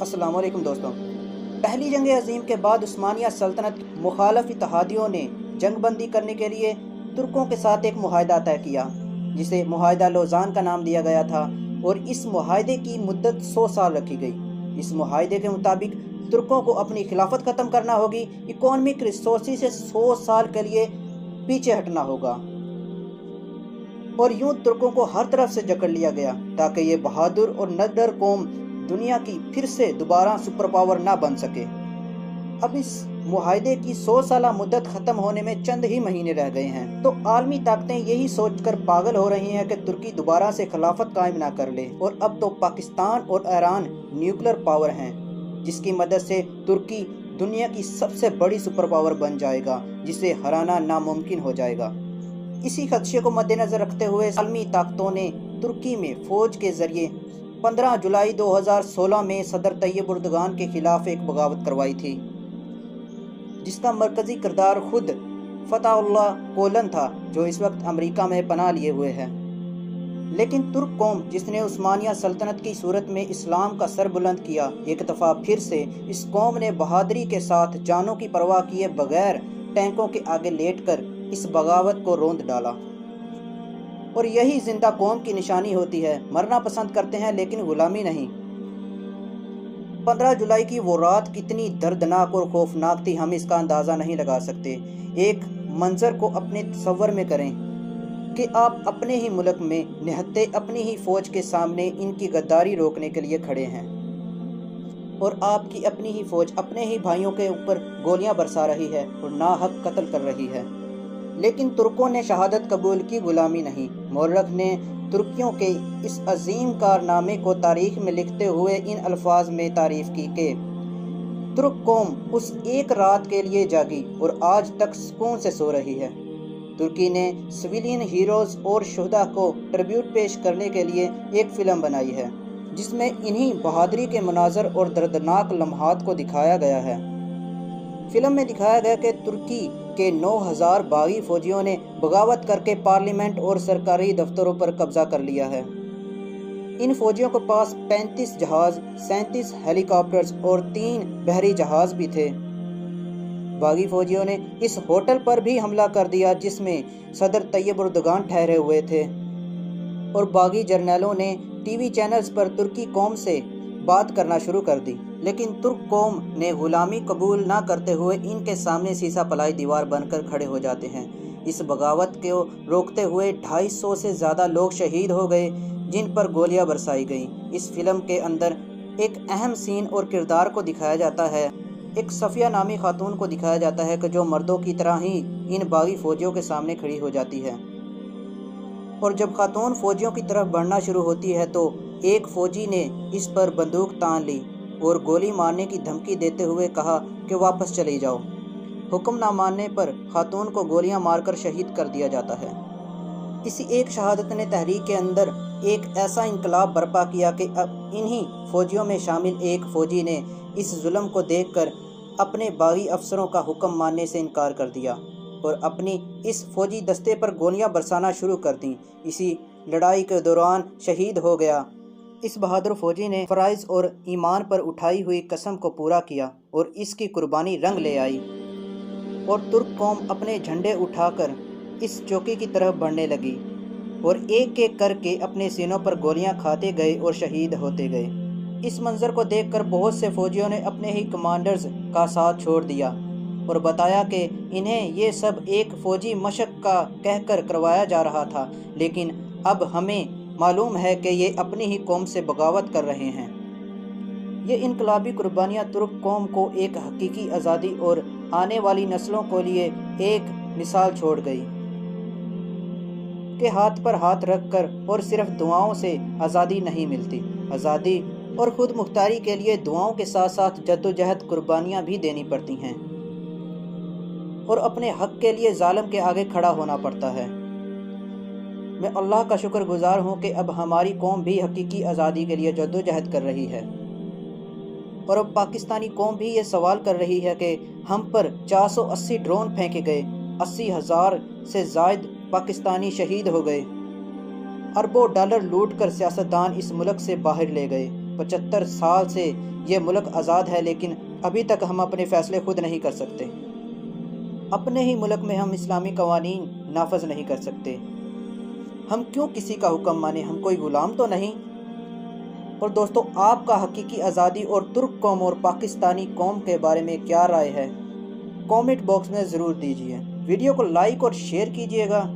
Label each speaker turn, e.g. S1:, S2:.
S1: السلام علیکم دوستوں۔ پہلی جنگ عظیم کے بعد عثمانیہ سلطنت مخالف اتحادیوں نے جنگ بندی کرنے کے لیے ترکوں کے ساتھ ایک معاہدہ طے کیا جسے معاہدہ لوزان کا نام دیا گیا تھا، اور اس معاہدے کی مدت 100 سال رکھی گئی۔ اس معاہدے کے مطابق ترکوں کو اپنی خلافت ختم کرنا ہوگی، اکانومک ریسورسز سے 100 سال کے لیے پیچھے ہٹنا ہوگا، اور یوں ترکوں کو ہر طرف سے جکڑ لیا گیا تاکہ یہ بہادر اور نڈر قوم دنیا کی پھر سے دوبارہ سپر پاور نہ بن سکے۔ اب اس معاہدے کی 100 سالہ مدت ختم ہونے میں چند ہی مہینے رہ گئے ہیں، تو عالمی طاقتیں یہی سوچ کر پاگل ہو رہی ہیں کہ ترکی دوبارہ سے خلافت قائم نہ کر لے، اور اب تو پاکستان اور ایران نیوکلر پاور ہیں، جس کی مدد سے ترکی دنیا کی سب سے بڑی سپر پاور بن جائے گا، جسے ہرانا ناممکن ہو جائے گا۔ اسی خدشے کو مد نظر رکھتے ہوئے عالمی طاقتوں نے ترکی میں فوج کے ذریعے 15 جولائی 2016 میں صدر طیب اردگان کے خلاف ایک بغاوت کروائی تھی، جس کا مرکزی کردار خود فتح اللہ گولن تھا، جو اس وقت امریکہ میں پناہ لیے ہوئے ہے۔ لیکن ترک قوم، جس نے عثمانیہ سلطنت کی صورت میں اسلام کا سر بلند کیا، ایک دفعہ پھر سے اس قوم نے بہادری کے ساتھ جانوں کی پرواہ کیے بغیر ٹینکوں کے آگے لیٹ کر اس بغاوت کو روند ڈالا۔ اور یہی زندہ قوم کی نشانی ہوتی ہے، مرنا پسند کرتے ہیں لیکن غلامی نہیں۔ 15 جولائی کی وہ رات کتنی دردناک اور خوفناک تھی، ہم اس کا اندازہ نہیں لگا سکتے۔ ایک منظر کو اپنے تصور میں کریں کہ آپ اپنے ہی ملک میں نہتے اپنی ہی فوج کے سامنے ان کی غداری روکنے کے لیے کھڑے ہیں، اور آپ کی اپنی ہی فوج اپنے ہی بھائیوں کے اوپر گولیاں برسا رہی ہے اور ناحق قتل کر رہی ہے۔ لیکن ترکوں نے شہادت قبول کی، غلامی نہیں۔ مورخ نے ترکیوں کے اس عظیم کارنامے کو تاریخ میں لکھتے ہوئے ان الفاظ میں تعریف کی کہ ترک قوم اس ایک رات کے لیے جاگی اور آج تک سکون سے سو رہی ہے۔ ترکی نے سویلین ہیروز اور شہداء کو ٹربیوٹ پیش کرنے کے لیے ایک فلم بنائی ہے، جس میں انہی بہادری کے مناظر اور دردناک لمحات کو دکھایا گیا ہے۔ فلم میں دکھایا گیا کہ ترکی کے 9000 باغی فوجیوں نے بغاوت کر کے پارلیمنٹ اور سرکاری دفتروں پر قبضہ کر لیا ہے۔ ان فوجیوں کے پاس 35 جہاز، 37 ہیلی کاپٹرز اور 3 بحری جہاز بھی تھے۔ باغی فوجیوں نے اس ہوٹل پر بھی حملہ کر دیا جس میں صدر طیب اردگان ٹھہرے ہوئے تھے، اور باغی جرنیلوں نے ٹی وی چینلز پر ترکی قوم سے بات کرنا شروع کر دی۔ لیکن ترک قوم نے غلامی قبول نہ کرتے ہوئے ان کے سامنے سیسا پلائی دیوار بن کر کھڑے ہو جاتے ہیں۔ اس بغاوت کو روکتے ہوئے 250 سے زیادہ لوگ شہید ہو گئے، جن پر گولیاں برسائی گئیں۔ اس فلم کے اندر ایک اہم سین اور کردار کو دکھایا جاتا ہے۔ ایک صفیہ نامی خاتون کو دکھایا جاتا ہے کہ جو مردوں کی طرح ہی ان باغی فوجیوں کے سامنے کھڑی ہو جاتی ہے، اور جب خاتون فوجیوں کی طرف بڑھنا شروع ہوتی ہے تو ایک فوجی نے اس پر بندوق تان لی اور گولی مارنے کی دھمکی دیتے ہوئے کہا کہ واپس چلی جاؤ۔ حکم نہ ماننے پر خاتون کو گولیاں مار کر شہید کر دیا جاتا ہے۔ اسی ایک شہادت نے تحریک کے اندر ایک ایسا انقلاب برپا کیا کہ اب انہی فوجیوں میں شامل ایک فوجی نے اس ظلم کو دیکھ کر اپنے باغی افسروں کا حکم ماننے سے انکار کر دیا اور اپنی اس فوجی دستے پر گولیاں برسانا شروع کر دیں۔ اسی لڑائی کے دوران شہید ہو گیا۔ اس بہادر فوجی نے فرائض اور ایمان پر اٹھائی ہوئی قسم کو پورا کیا، اور اس کی قربانی رنگ لے آئی، اور ترک قوم اپنے جھنڈے اٹھا کر اس چوکی کی طرف بڑھنے لگی، اور ایک ایک کر کے اپنے سینوں پر گولیاں کھاتے گئے اور شہید ہوتے گئے۔ اس منظر کو دیکھ کر بہت سے فوجیوں نے اپنے ہی کمانڈرز کا ساتھ چھوڑ دیا اور بتایا کہ انہیں یہ سب ایک فوجی مشق کا کہہ کر کروایا جا رہا تھا، لیکن اب ہمیں معلوم ہے کہ یہ اپنی ہی قوم سے بغاوت کر رہے ہیں۔ یہ انقلابی قربانیاں ترک قوم کو ایک حقیقی آزادی اور آنے والی نسلوں کے لیے ایک مثال چھوڑ گئی کہ ہاتھ پر ہاتھ رکھ کر اور صرف دعاؤں سے آزادی نہیں ملتی۔ آزادی اور خود مختاری کے لیے دعاؤں کے ساتھ ساتھ جدوجہد قربانیاں بھی دینی پڑتی ہیں، اور اپنے حق کے لیے ظالم کے آگے کھڑا ہونا پڑتا ہے۔ میں اللہ کا شکر گزار ہوں کہ اب ہماری قوم بھی حقیقی آزادی کے لیے جدوجہد کر رہی ہے، اور اب پاکستانی قوم بھی یہ سوال کر رہی ہے کہ ہم پر 480 ڈرون پھینکے گئے، 80,000 سے زائد پاکستانی شہید ہو گئے، اربوں ڈالر لوٹ کر سیاستدان اس ملک سے باہر لے گئے، 75 سال سے یہ ملک آزاد ہے، لیکن ابھی تک ہم اپنے فیصلے خود نہیں کر سکتے۔ اپنے ہی ملک میں ہم اسلامی قوانین نافذ نہیں کر سکتے۔ ہم کیوں کسی کا حکم مانیں؟ ہم کوئی غلام تو نہیں۔ اور دوستو، آپ کا حقیقی آزادی اور ترک قوم اور پاکستانی قوم کے بارے میں کیا رائے ہے؟ کامنٹ باکس میں ضرور دیجیے۔ ویڈیو کو لائک اور شیئر کیجیے گا۔